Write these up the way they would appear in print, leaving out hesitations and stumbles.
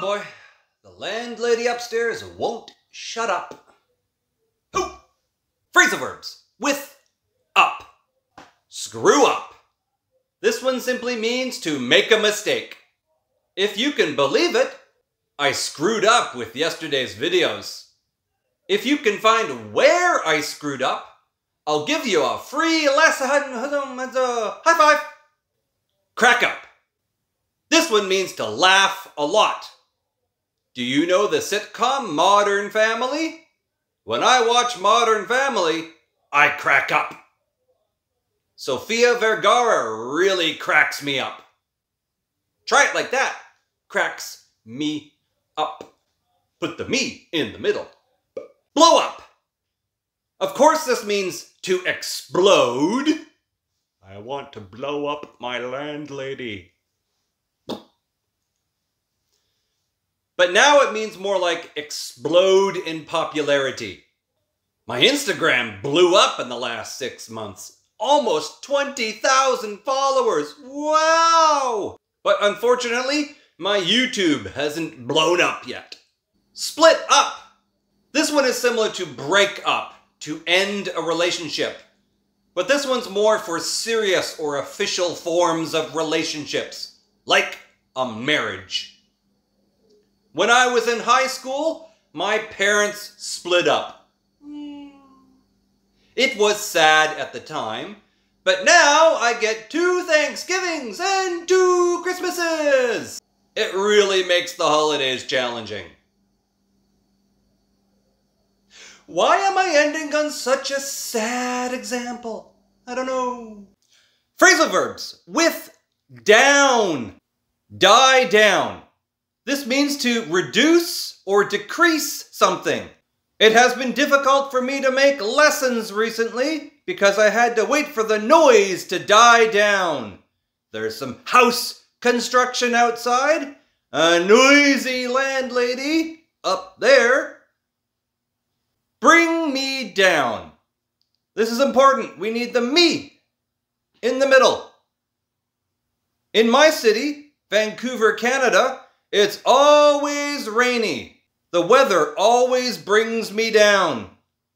boy. The landlady upstairs won't shut up. Ooh! Phrasal verbs with up. Screw up. This one simply means to make a mistake. If you can believe it, I screwed up with yesterday's videos. If you can find where I screwed up, I'll give you a free high five. Crack up. This one means to laugh a lot. Do you know the sitcom Modern Family? When I watch Modern Family, I crack up. Sofia Vergara really cracks me up. Try it like that. Cracks me up. Put the me in the middle. Blow up. Of course this means to explode. I want to blow up my landlady. But now it means more like explode in popularity. My Instagram blew up in the last 6 months. Almost 20,000 followers. Wow! But unfortunately, my YouTube hasn't blown up yet. Split up. This one is similar to break up, to end a relationship. But this one's more for serious or official forms of relationships, like a marriage. When I was in high school, my parents split up. It was sad at the time, but now I get 2 Thanksgivings and 2 Christmases. It really makes the holidays challenging. Why am I ending on such a sad example? I don't know. Phrasal verbs with down. Die down. This means to reduce or decrease something. It has been difficult for me to make lessons recently because I had to wait for the noise to die down. There's some house construction outside, a noisy landlady up there. Bring me down. This is important. We need the me in the middle. In my city, Vancouver, Canada, it's always rainy. The weather always brings me down.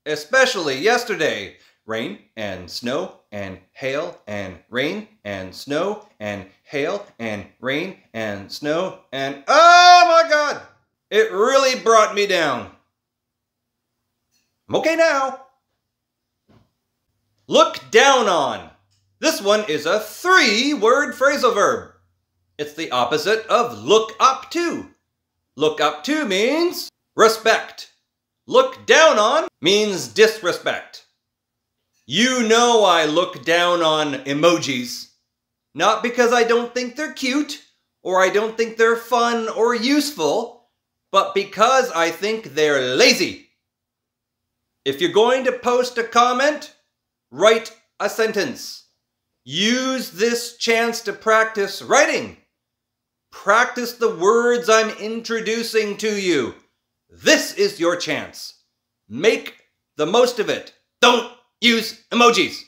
Especially yesterday. Rain and snow and hail and rain and snow and hail and rain and snow and oh my God! It really brought me down. I'm okay now. Look down on. This one is a 3-word phrasal verb. It's the opposite of look up to. Look up to means respect. Look down on means disrespect. You know I look down on emojis. Not because I don't think they're cute, or I don't think they're fun or useful, but because I think they're lazy. If you're going to post a comment, write a sentence. Use this chance to practice writing. Practice the words I'm introducing to you. This is your chance. Make the most of it. Don't use emojis.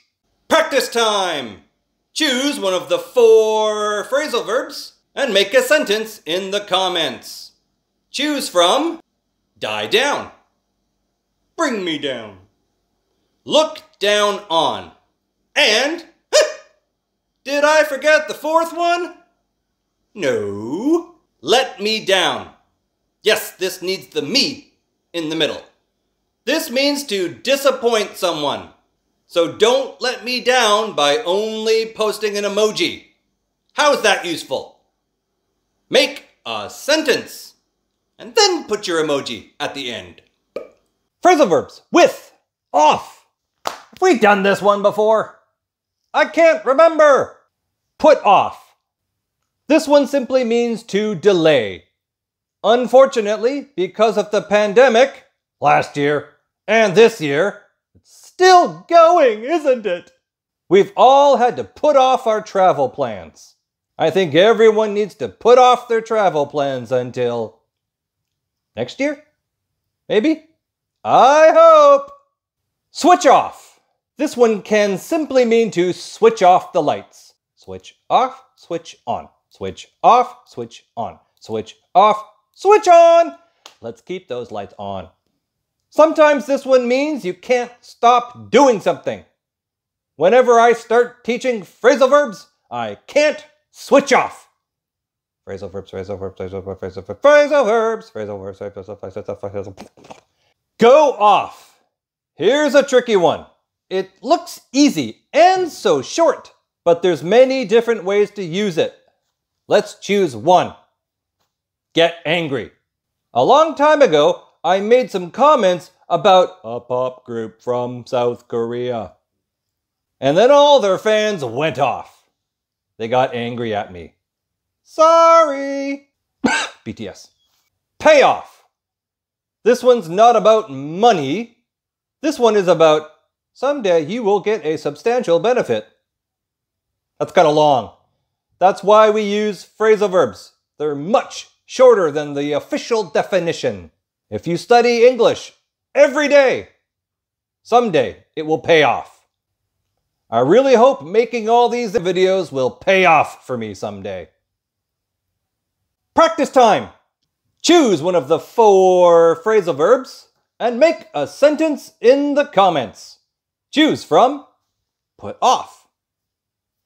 Practice time. Choose one of the 4 phrasal verbs and make a sentence in the comments. Choose from die down, bring me down, look down on, and did I forget the 4th one? No. Let me down. Yes, this needs the me in the middle. This means to disappoint someone. So don't let me down by only posting an emoji. How is that useful? Make a sentence and then put your emoji at the end. Phrasal verbs with off. Have we done this one before? I can't remember. Put off. This one simply means to delay. Unfortunately, because of the pandemic, last year and this year, it's still going, isn't it? We've all had to put off our travel plans. I think everyone needs to put off their travel plans until next year? Maybe? I hope. Switch off. This one can simply mean to switch off the lights. Switch off, switch on. Switch off, switch on. Switch off, Switch on! Let's keep those lights on. Sometimes this one means you can't stop doing something. Whenever I start teaching phrasal verbs, I can't switch off. Phrasal verbs, phrasal verbs, phrasal verbs, phrasal verbs, phrasal verbs, phrasal verbs, phrasal verbs. Go off. Here's a tricky one. It looks easy and so short, but there's many different ways to use it. Let's choose one. Get angry. A long time ago, I made some comments about a pop group from South Korea. And then all their fans went off. They got angry at me. Sorry. BTS. Pay off. This one's not about money. This one is about someday you will get a substantial benefit. That's kind of long. That's why we use phrasal verbs. They're much shorter than the official definition. If you study English every day, someday it will pay off. I really hope making all these videos will pay off for me someday. Practice time! Choose one of the 4 phrasal verbs and make a sentence in the comments. Choose from put off,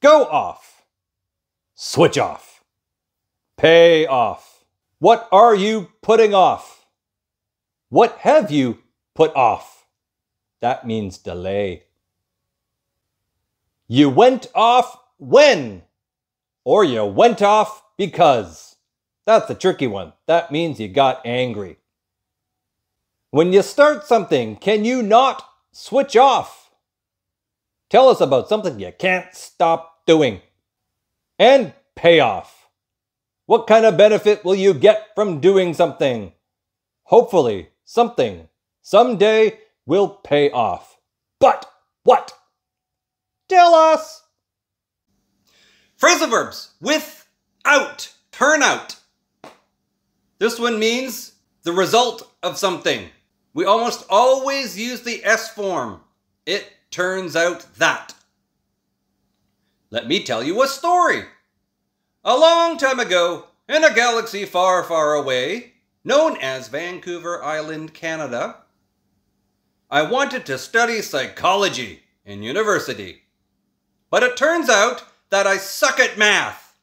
go off, switch off, pay off. What are you putting off? What have you put off? That means delay. You went off when? Or you went off because? That's a tricky one. That means you got angry. When you start something, can you not switch off? Tell us about something you can't stop doing. And pay off. What kind of benefit will you get from doing something? Hopefully, something someday will pay off. But what? Tell us! Phrasal verbs without, turn out. This one means the result of something. We almost always use the S form. It turns out that. Let me tell you a story. A long time ago, in a galaxy far, far away, known as Vancouver Island, Canada, I wanted to study psychology in university. But it turns out that I suck at math.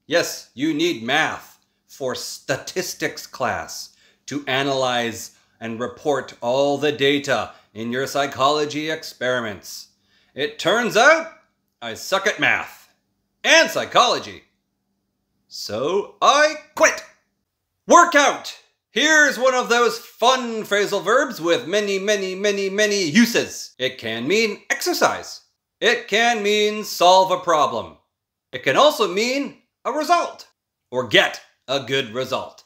Yes, you need math for statistics class to analyze and report all the data in your psychology experiments. It turns out I suck at math and psychology. So I quit. Workout. Here's one of those fun phrasal verbs with many uses. It can mean exercise. It can mean solve a problem. It can also mean a result or get a good result.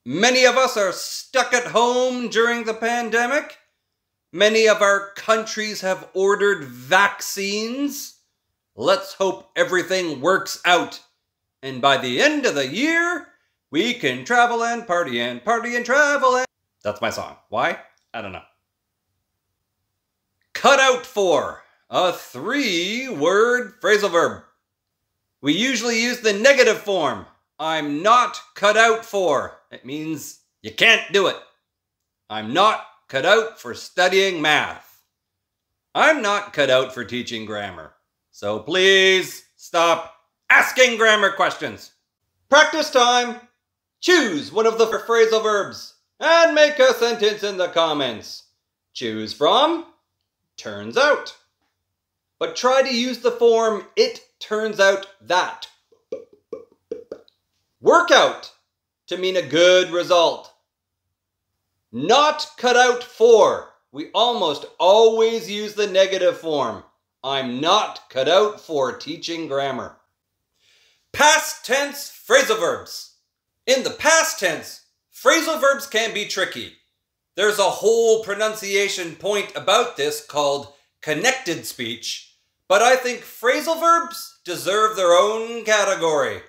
Many of us are stuck at home during the pandemic. Many of our countries have ordered vaccines. Let's hope everything works out. And by the end of the year, we can travel and party and travel and... That's my song. Why? I don't know. Cut out for. A 3-word phrasal verb. We usually use the negative form. I'm not cut out for. It means you can't do it. I'm not cut out for studying math. I'm not cut out for teaching grammar. So please stop asking grammar questions. Practice time. Choose one of the phrasal verbs and make a sentence in the comments. Choose from turns out. But try to use the form it turns out that. Workout to mean a good result. Not cut out for. We almost always use the negative form. I'm not cut out for teaching grammar. Past tense phrasal verbs. In the past tense, phrasal verbs can be tricky. There's a whole pronunciation point about this called connected speech, but I think phrasal verbs deserve their own category.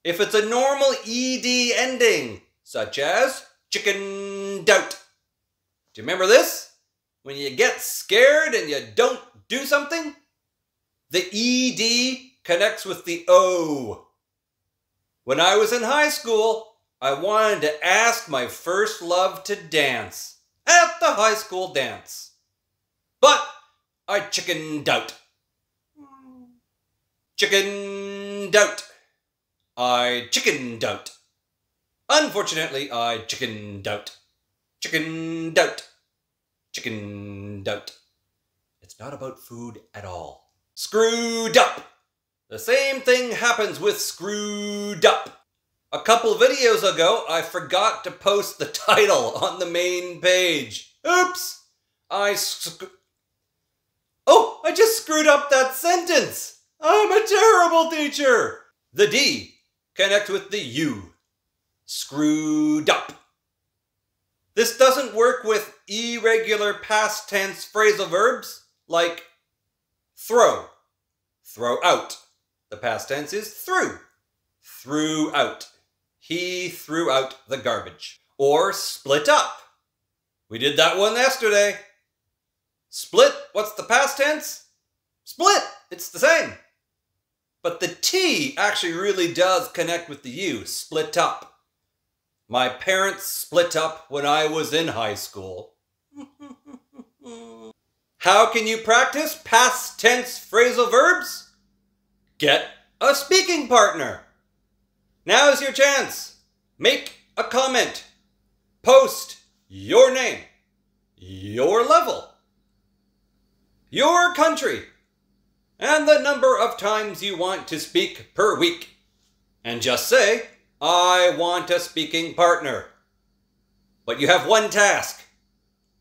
If it's a normal ed ending, such as chickened out. Do you remember this? When you get scared and you don't do something, the ed connects with the o. When I was in high school, I wanted to ask my first love to dance at the high school dance. But I chickened out. Chickened out. I chickened out. Unfortunately, I chickened out. Chickened out. Chickened out. It's not about food at all. Screwed up. The same thing happens with screwed up. A couple videos ago, I forgot to post the title on the main page. Oops! I just screwed up that sentence. I'm a terrible teacher. The D connect with the U. Screwed up. This doesn't work with irregular past tense phrasal verbs like throw. Throw out. The past tense is threw. Threw out. He threw out the garbage. Or split up. We did that one yesterday. Split, what's the past tense? Split, it's the same. But the T actually really does connect with the U, split up. My parents split up when I was in high school. How can you practice past tense phrasal verbs? Get a speaking partner. Now is your chance. Make a comment. Post your name, your level, your country, and the number of times you want to speak per week. And just say, I want a speaking partner. But you have one task.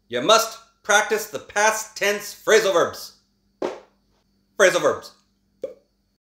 You must practice the past tense phrasal verbs. Phrasal verbs.